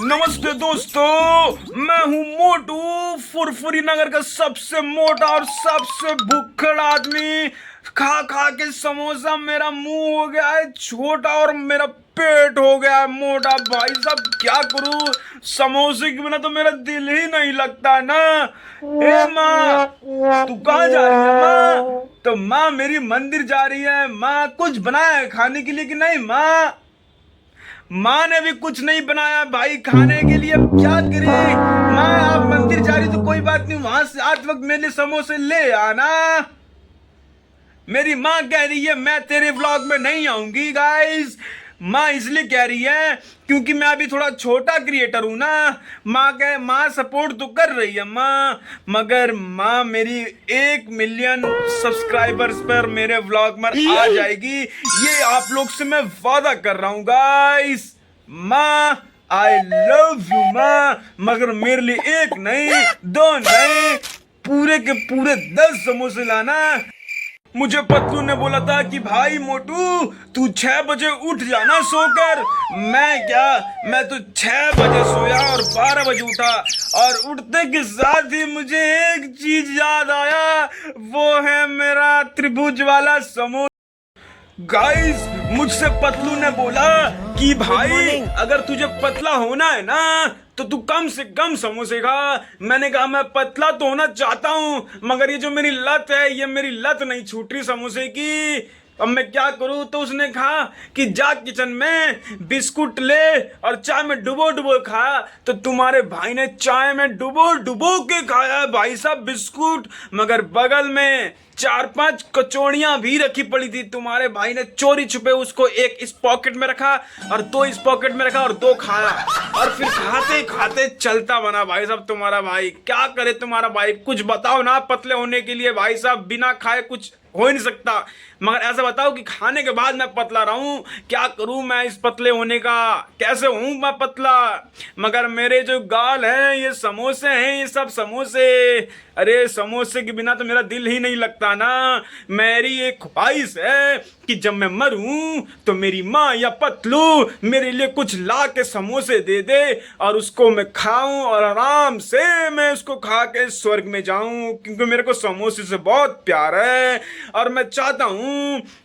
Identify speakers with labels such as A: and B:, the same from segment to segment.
A: नमस्ते दोस्तों, मैं हूं मोटू, फुरफुरी नगर का सबसे मोटा और सबसे भुक्खड़ आदमी। खा खा के समोसा मेरा मुंह हो गया है छोटा और मेरा पेट हो गया है मोटा। भाई साहब क्या करूं, समोसे के बिना तो मेरा दिल ही नहीं लगता ना। ए माँ, तू कहाँ जा रही है माँ? तो माँ मेरी मंदिर जा रही है। माँ कुछ बनाया है खाने के लिए कि नहीं? माँ ने भी कुछ नहीं बनाया भाई खाने के लिए, अब क्या करे। माँ आप मंदिर जा रही तो कोई बात नहीं, वहां से आते वक्त मेरे लिए समोसे ले आना। मेरी माँ कह रही है मैं तेरे व्लॉग में नहीं आऊंगी गाइस। माँ इसलिए कह रही है क्योंकि मैं अभी थोड़ा छोटा क्रिएटर हूं ना। माँ सपोर्ट तो कर रही है माँ, मगर माँ मेरी 1 मिलियन सब्सक्राइबर्स पर मेरे व्लॉग में आ जाएगी, ये आप लोग से मैं वादा कर रहा हूं गाइस। माँ आई लव यू माँ, मगर मेरे लिए 1 नहीं 2 नहीं, पूरे के पूरे 10 समोसे लाना। मुझे पतलू ने बोला था कि भाई मोटू तू 6 बजे उठ जाना सोकर। मैं तो 6 बजे सोया और 12 बजे उठा, और उठते के साथ ही मुझे एक चीज याद आया, वो है मेरा त्रिभुज वाला समोसा। गाइस मुझसे पतलू ने बोला कि भाई अगर तुझे पतला होना है ना तो तू कम से कम समोसे खा। मैंने कहा मैं पतला तो होना चाहता हूँ, मगर ये जो मेरी लत है, ये मेरी लत नहीं छूट रही समोसे की। अब मैं क्या करूं? तो उसने कहा कि जा किचन में बिस्कुट ले और चाय में डुबो डुबो खा। तो तुम्हारे भाई ने चाय में डुबो डुबो के खाया भाई साहब बिस्कुट, मगर बगल में 4-5 कचौड़ियां भी रखी पड़ी थी। तुम्हारे भाई ने चोरी छुपे उसको एक इस पॉकेट में रखा और 2 इस पॉकेट में रखा और 2 खाया, और फिर खाते खाते चलता बना भाई साहब तुम्हारा भाई। क्या करे तुम्हारा भाई, कुछ बताओ ना पतले होने के लिए। भाई साहब बिना खाए कुछ हो ही नहीं सकता, मगर ऐसा बताओ कि खाने के बाद मैं पतला रहूं। क्या करूं मैं इस पतले होने का, कैसे हूं मैं पतला? मगर मेरे जो गाल हैं ये समोसे हैं, ये सब समोसे। अरे समोसे के बिना तो मेरा दिल ही नहीं लगता ना। मेरी एक ख्वाहिश है कि जब मैं मरूं तो मेरी माँ या पतलू मेरे लिए कुछ ला के समोसे दे दे और उसको मैं खाऊं और आराम से मैं उसको खा के स्वर्ग में जाऊं, क्योंकि मेरे को समोसे से बहुत प्यार है। और मैं चाहता हूं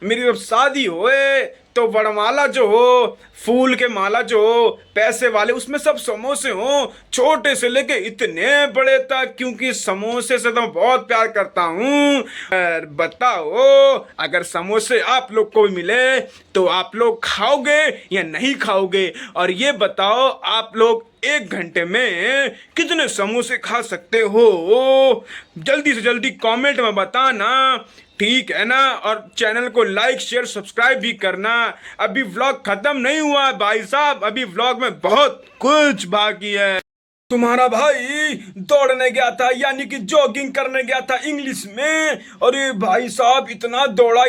A: मेरी जब शादी होए तो वरमाला जो हो, फूल के माला जो हो पैसे वाले, उसमें सब समोसे हो, छोटे से लेके इतने बड़े तक, क्योंकि समोसे से तो मैं बहुत प्यार करता हूँ। बताओ अगर समोसे आप लोग को मिले तो आप लोग खाओगे या नहीं खाओगे? और ये बताओ आप लोग 1 घंटे में कितने समोसे खा सकते हो? जल्दी से जल्दी कमेंट में बताना, ठीक है ना? और चैनल को लाइक शेयर सब्सक्राइब भी करना। अभी व्लॉग खत्म नहीं हुआ भाई साहब, अभी व्लॉग में बहुत कुछ बाकी है। तुम्हारा भाई दौड़ने गया था, यानी कि जॉगिंग करने गया था इंग्लिश में। अरे भाई साहब इतना दौड़ा,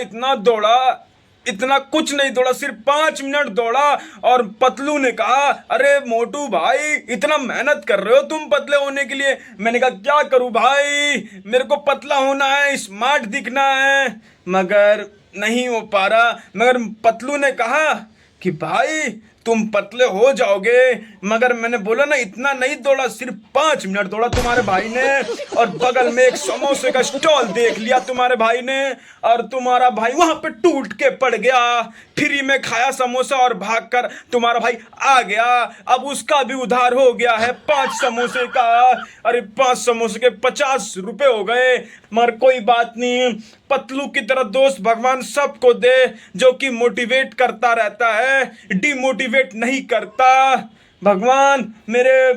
A: इतना कुछ नहीं दौड़ा, सिर्फ 5 मिनट दौड़ा। और पतलू ने कहा अरे मोटू भाई इतना मेहनत कर रहे हो तुम पतले होने के लिए। मैंने कहा क्या करूं भाई, मेरे को पतला होना है, स्मार्ट दिखना है, मगर नहीं हो पा रहा। मगर पतलू ने कहा कि भाई तुम पतले हो जाओगे, मगर मैंने बोला ना इतना नहीं दौड़ा, सिर्फ 5 मिनट दौड़ा तुम्हारे भाई ने। और बगल में एक समोसे का स्टॉल देख लिया तुम्हारे भाई ने, और तुम्हारा भाई वहां पे टूट के पड़ गया। फ्री में खाया समोसा और भागकर तुम्हारा भाई आ गया। अब उसका भी उधार हो गया है 5 समोसे का। अरे 5 समोसे के 50 रुपए हो गए, मगर कोई बात नहीं, पतलू की तरह दोस्त भगवान सबको दे जो कि मोटिवेट करता रहता है, डिमोटिवेट नहीं करता। भगवान मेरे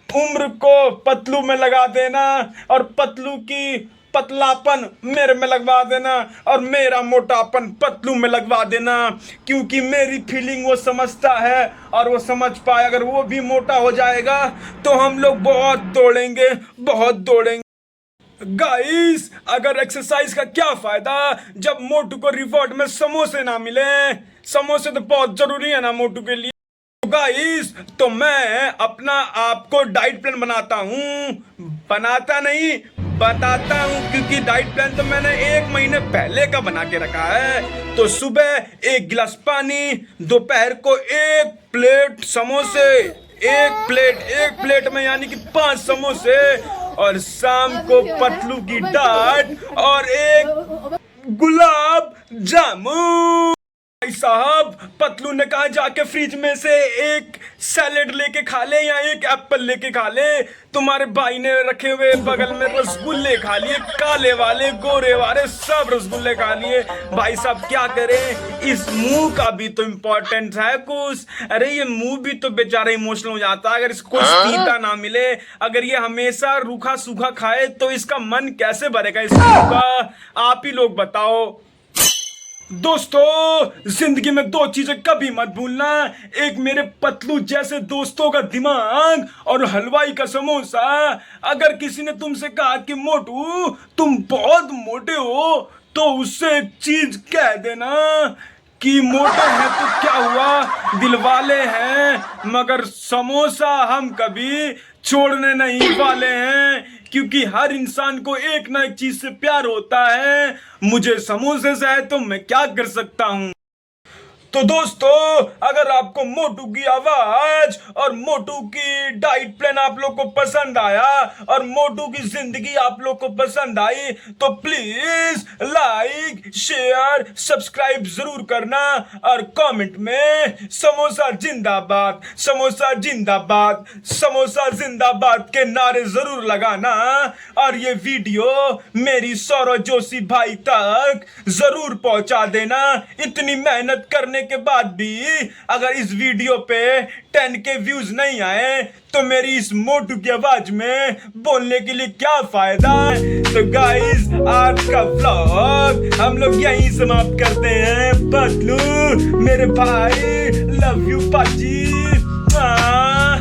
A: उम्र को पतलू में लगा देना और पतलू की पतलापन मेरे में लगवा देना और मेरा मोटापन पतलू में लगवा देना, क्योंकि मेरी फीलिंग वो समझता है और वो समझ पाए। अगर वो भी मोटा हो जाएगा तो हम लोग बहुत दौड़ेंगे। गाइस अगर एक्सरसाइज का क्या फायदा जब मोटू को रिवॉर्ड में समोसे ना मिले? समोसे तो बहुत जरूरी है ना मोटू के लिए। गाइस तो मैं अपना आपको डाइट प्लान बताता हूँ, क्योंकि डाइट प्लान तो मैंने 1 महीने पहले का बना के रखा है। तो सुबह 1 गिलास पानी, दोपहर को 1 प्लेट समोसे, एक प्लेट में यानी कि 5 समोसे, और शाम को पतलू की डांट और एक गुलाब जामुन। भाई साहब, पतलू ने कहा जाके फ्रिज में से एक सैलेड लेके खा ले या एक एप्पल लेके खा ले। तुम्हारे भाई ने रखे हुए बगल में रसगुल्ले खा लिए, काले वाले गोरे वाले सब रसगुल्ले खा लिए। भाई साहब क्या करें, इस मुंह का भी तो इम्पोर्टेंट है कुछ। अरे ये मुंह भी तो बेचारा इमोशनल हो जाता है अगर इसको तीता ना मिले। अगर ये हमेशा रूखा सूखा खाए तो इसका मन कैसे भरेगा इस मुंह का, आप ही लोग बताओ। दोस्तों, जिंदगी में 2 चीजें कभी मत भूलना, एक मेरे पतलू जैसे दोस्तों का दिमाग और हलवाई का समोसा। अगर किसी ने तुमसे कहा कि मोटू तुम बहुत मोटे हो, तो उससे एक चीज कह देना कि मोटे हैं तो क्या हुआ, दिलवाले हैं, मगर समोसा हम कभी छोड़ने नहीं वाले हैं, क्योंकि हर इंसान को एक ना एक चीज से प्यार होता है। मुझे समोसे से है तो मैं क्या कर सकता हूं। तो दोस्तों, अगर आपको मोटू की आवाज और मोटू की डाइट प्लान आप लोग को पसंद आया और मोटू की जिंदगी आप लोग को पसंद आई, तो प्लीज लाइक शेयर सब्सक्राइब जरूर करना और कमेंट में समोसा जिंदाबाद, समोसा जिंदाबाद, समोसा जिंदाबाद के नारे जरूर लगाना। और ये वीडियो मेरी सौरव जोशी भाई तक जरूर पहुंचा देना। इतनी मेहनत करने के बाद भी अगर इस वीडियो पे 10K व्यूज नहीं आए तो मेरी इस मोटू की आवाज में बोलने के लिए क्या फायदा। तो गाइस, आज का व्लॉग हम लोग यहीं समाप्त करते हैं। पतलू मेरे भाई, लव यू पाजी।